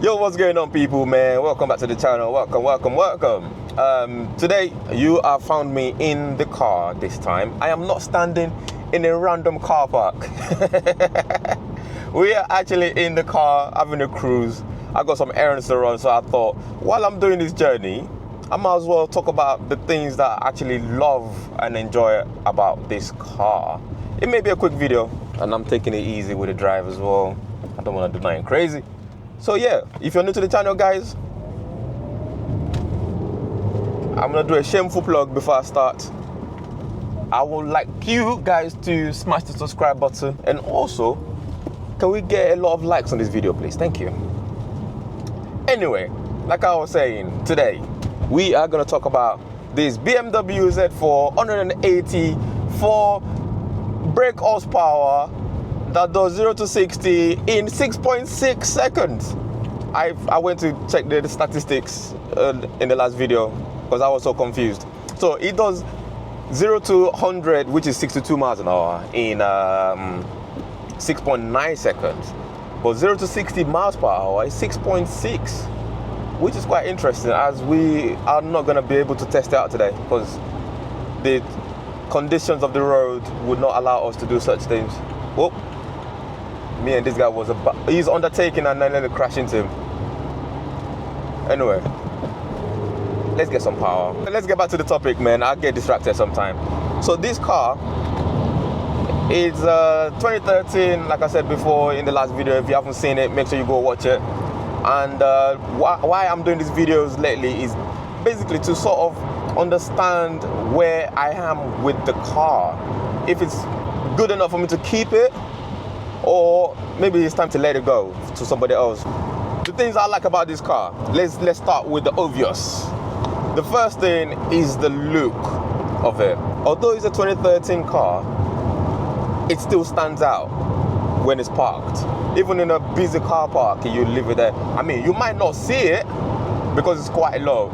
Yo, what's going on, people, man? Welcome back to the channel. Welcome. Today you have found me in the car this time. I am not standing in a random car park. We are actually in the car having a cruise. I got some errands to run, so I thought while I'm doing this journey, I might as well talk about the things that I actually love and enjoy about this car. It may be a quick video, and I'm taking it easy with the drive as well. I don't want to do nothing crazy. So yeah, if you're new to the channel, guys, I'm gonna do a shameful plug before I start. I would like you guys to smash the subscribe button, and also, can we get a lot of likes on this video, please? Thank you. Anyway, like I was saying, today we are gonna talk about this BMW Z4 184 brake horsepower that does 0 to 60 in 6.6 seconds. I went to check the statistics in the last video because I was so confused. So it does 0 to 100, which is 62 miles an hour, in 6.9 seconds. But 0 to 60 miles per hour is 6.6, which is quite interesting, as we are not going to be able to test it out today because the conditions of the road would not allow us to do such things. Whoop. Me and this guy was he's undertaking, and then let it crash into him. Anyway, let's get some power. Let's get back to the topic, man. I get distracted sometimes. So this car is 2013, like I said before in the last video. If you haven't seen it, make sure you go watch it. And why I'm doing these videos lately is basically to sort of understand where I am with the car. If it's good enough for me to keep it, or maybe it's time to let it go to somebody else. The things I like about this car, let's start with the obvious. The first thing is the look of it. Although it's a 2013 car, it still stands out when it's parked. Even in a busy car park, you leave it there. I mean, you might not see it because it's quite low.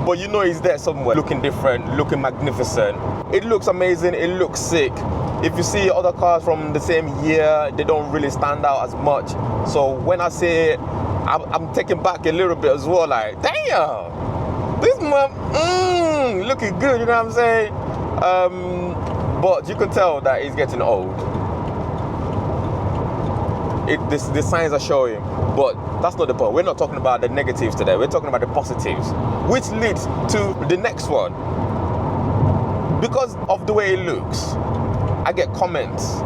But you know it's there somewhere, looking different, looking magnificent. It looks amazing, it looks sick. If you see other cars from the same year, they don't really stand out as much. So when I say it, I'm taken back a little bit as well, like, damn, this man, looking good, you know what I'm saying? But you can tell that it's getting old. The signs are showing, but that's not the point. We're not talking about the negatives today. We're talking about the positives, which leads to the next one. Because of the way it looks, I get comments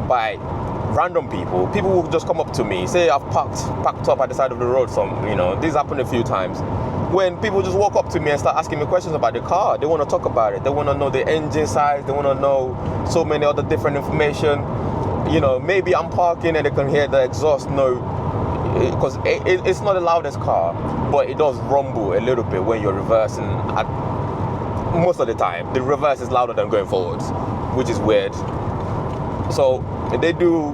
by random people. People will just come up to me, say I've packed up at the side of the road. This happened a few times. When people just walk up to me and start asking me questions about the car, they want to talk about it. They want to know the engine size. They want to know so many other different information. Maybe I'm parking and they can hear the exhaust note, because it's not the loudest car, but it does rumble a little bit when you're reversing. Most of the time, the reverse is louder than going forwards, which is weird. So they do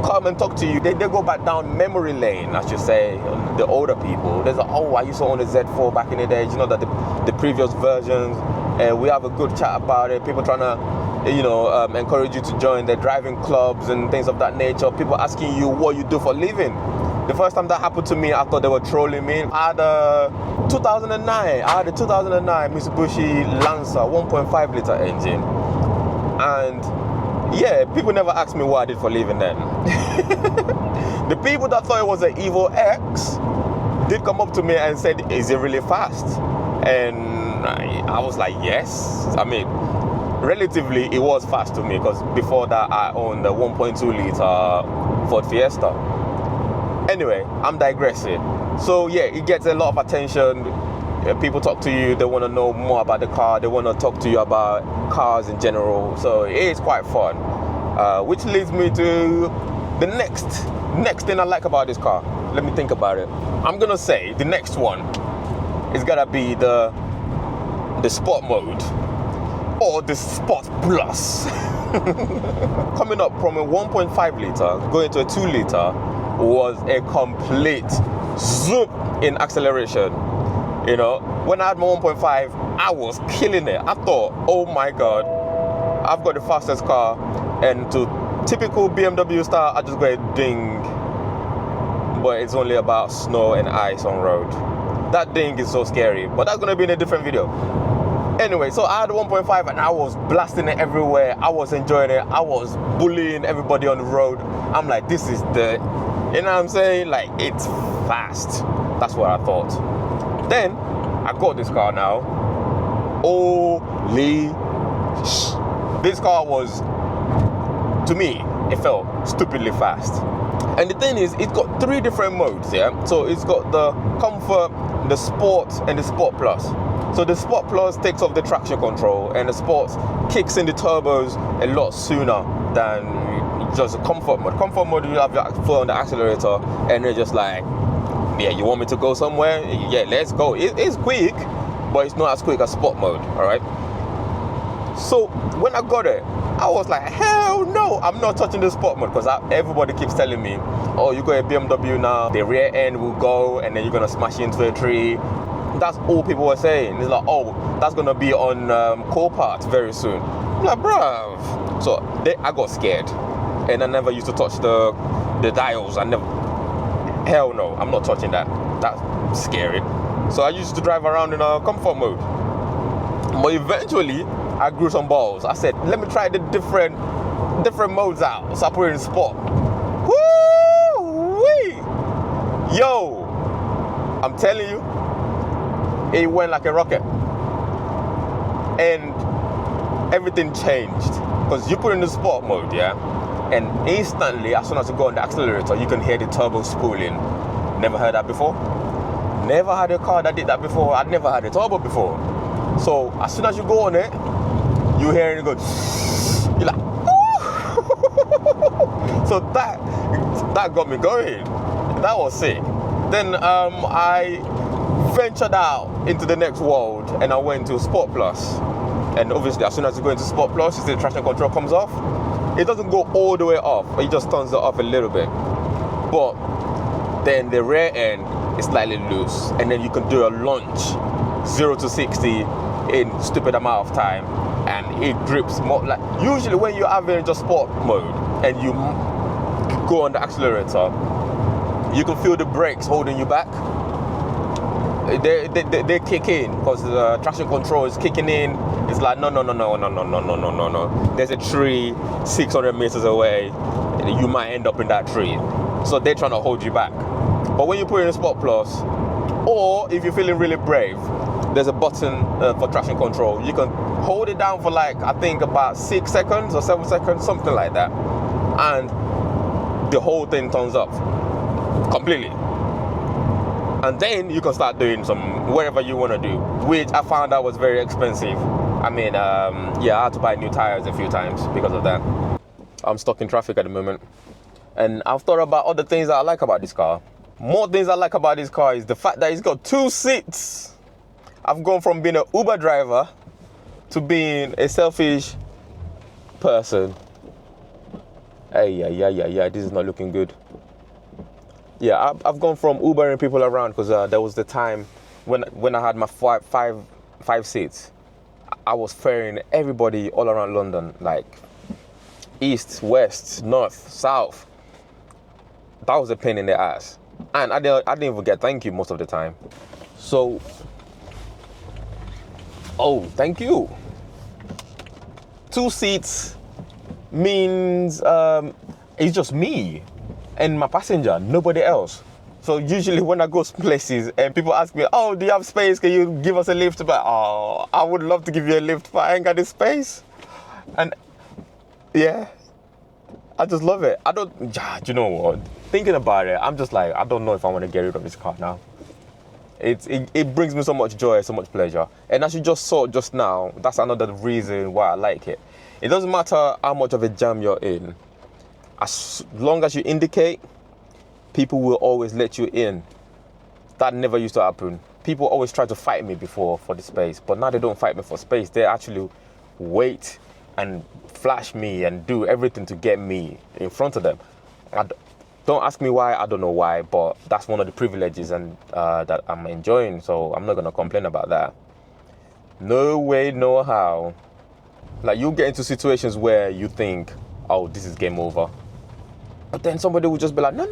come and talk to you. They go back down memory lane, I should say. The older people, there's I used to own a Z4 back in the day. You know that the previous versions, and we have a good chat about it. People trying to encourage you to join the driving clubs and things of that nature. People asking you what you do for a living. The first time that happened to me, I thought they were trolling me. I had a 2009 Mitsubishi Lancer 1.5 liter engine, and yeah, people never asked me what I did for a living then. The people that thought it was an Evo X did come up to me and said, "Is it really fast?" And I was like, yes. I mean, relatively it was fast to me, because before that I owned the 1.2 liter Ford Fiesta. Anyway, I'm digressing. So yeah, it gets a lot of attention. People talk to you, they want to know more about the car, they want to talk to you about cars in general. So it is quite fun, which leads me to the next thing I like about this car. Let me think about it. I'm gonna say the next one is gonna be the sport mode, or the Sport Plus. Coming up from a 1.5 liter going to a 2 liter was a complete zoom in acceleration. When I had my 1.5, I was killing it. I thought, oh my god, I've got the fastest car, and to typical BMW style, I just go ding, but it's only about snow and ice on road. That thing is so scary, but that's gonna be in a different video. Anyway, so I had 1.5 and I was blasting it everywhere. I was enjoying it. I was bullying everybody on the road. I'm like, this is the, you know what I'm saying? Like, it's fast. That's what I thought. Then I got this car now. Holy sh! This car was, to me, it felt stupidly fast. And the thing is, it's got 3 different modes, yeah? So it's got the Comfort, the Sport, and the Sport Plus. So the Sport Plus takes off the traction control, and the Sport kicks in the turbos a lot sooner than just the Comfort mode. Comfort mode, you have your foot on the accelerator, and they're just like, yeah, you want me to go somewhere? Yeah, let's go. It's quick, but it's not as quick as Sport mode, all right? So when I got it, I was like, hell no, I'm not touching the Sport mode, because everybody keeps telling me, oh, you got a BMW now, the rear end will go, and then you're gonna smash into a tree. That's all people were saying. It's like, oh, that's gonna be on co-parts very soon. I'm like, bruv. So I got scared, and I never used to touch the dials. Hell no, I'm not touching that. That's scary. So I used to drive around in a comfort mode. But eventually, I grew some balls. I said, let me try the different modes out. So I put it in sport. Woo-wee! Yo, I'm telling you, it went like a rocket. And everything changed. Because you put in the sport mode, yeah? And instantly, as soon as you go on the accelerator, you can hear the turbo spooling. Never heard that before? Never had a car that did that before. I'd never had a turbo before. So as soon as you go on it, you hear it go. You're like, ooh! So that got me going. That was sick. Then I ventured out into the next world, and I went to Sport Plus. And obviously, as soon as you go into Sport Plus, you see the traction control comes off. It doesn't go all the way off, it just turns it off a little bit. But then the rear end is slightly loose, and then you can do a launch 0 to 60 in stupid amount of time, and it grips more. Like usually when you're having just sport mode and you go on the accelerator, you can feel the brakes holding you back. They kick in because the traction control is kicking in. It's like no. There's a tree 600 meters away. You might end up in that tree. So they're trying to hold you back. But when you put in a Sport Plus, or if you're feeling really brave, there's a button for traction control. You can hold it down for like, I think about 6 seconds or 7 seconds, something like that. And the whole thing turns up completely. And then you can start doing some whatever you want to do, which I found out was very expensive. I mean, yeah, I had to buy new tires a few times because of that. I'm stuck in traffic at the moment. And I've thought about other things that I like about this car. More things I like about this car is the fact that it's got 2 seats. I've gone from being an Uber driver to being a selfish person. Yeah, this is not looking good. Yeah, I've gone from Ubering people around because there was the time when I had my five seats. I was ferrying everybody all around London, like east, west, north, south. That was a pain in the ass. And I didn't even get thank you most of the time. So, oh, thank you. 2 seats means it's just me and my passenger, nobody else. So usually when I go places and people ask me, oh, do you have space? Can you give us a lift? But oh, I would love to give you a lift, but I ain't got the space. And yeah, I just love it. Do you know what? Thinking about it, I'm just like, I don't know if I want to get rid of this car now. It brings me so much joy, so much pleasure. And as you just saw just now, that's another reason why I like it. It doesn't matter how much of a jam you're in. As long as you indicate, people will always let you in. That never used to happen. People always try to fight me before for the space, but now they don't fight me for space. They actually wait and flash me and do everything to get me in front of them. Don't ask me why, I don't know why, but that's one of the privileges and that I'm enjoying, so I'm not gonna complain about that. No way, no how. Like, you get into situations where you think, oh, this is game over. But then somebody will just be like, no.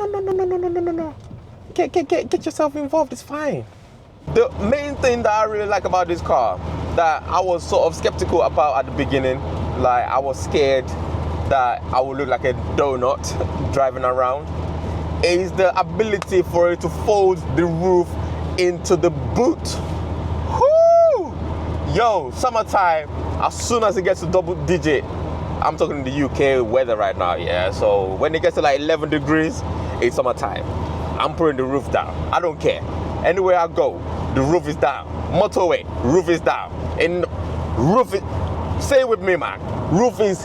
get yourself involved. It's fine. The main thing that I really like about this car that I was sort of skeptical about at the beginning, like I was scared that I would look like a donut driving around, is the ability for it to fold the roof into the boot. Whoo! Yo, summertime, as soon as it gets to double digit, I'm talking the UK weather right now, yeah, so when it gets to like 11 degrees, it's summertime. I'm putting the roof down. I don't care. Anywhere I go, the roof is down. Motorway, roof is down. And roof is, say it with me, man, roof is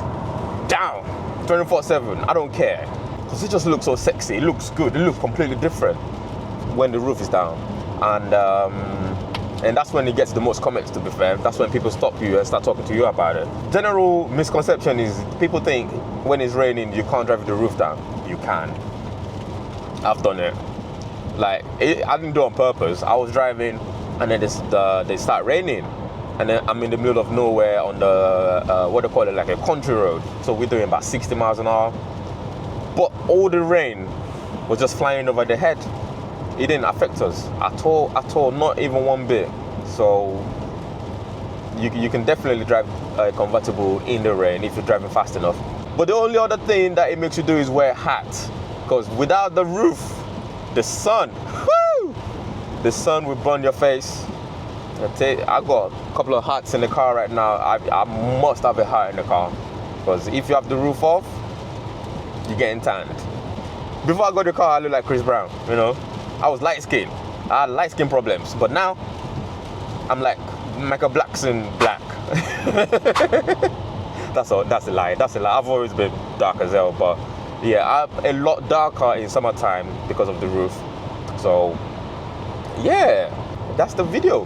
down 24/7. I don't care. Because it just looks so sexy. It looks good. It looks completely different when the roof is down. And that's when it gets the most comments, to be fair. That's when people stop you and start talking to you about it. General misconception is people think when it's raining, you can't drive with the roof down. You can. I've done it. Like, I didn't do it on purpose. I was driving and then they start raining. And then I'm in the middle of nowhere on the, what they call it, like a country road. So we're doing about 60 miles an hour. But all the rain was just flying over the head. It didn't affect us at all, not even one bit. So you can definitely drive a convertible in the rain if you're driving fast enough. But the only other thing that it makes you do is wear a hat. Because without the roof, the sun, whoo, the sun will burn your face. I got a couple of hats in the car right now. I must have a hat in the car. Because if you have the roof off, you're getting tanned. Before I got the car, I looked like Chris Brown, you know. I was light skinned. I had light skin problems. But now, I'm like Michael Blackson black. That's a lie. I've always been dark as hell. But yeah, I'm a lot darker in summertime because of the roof. So yeah, that's the video.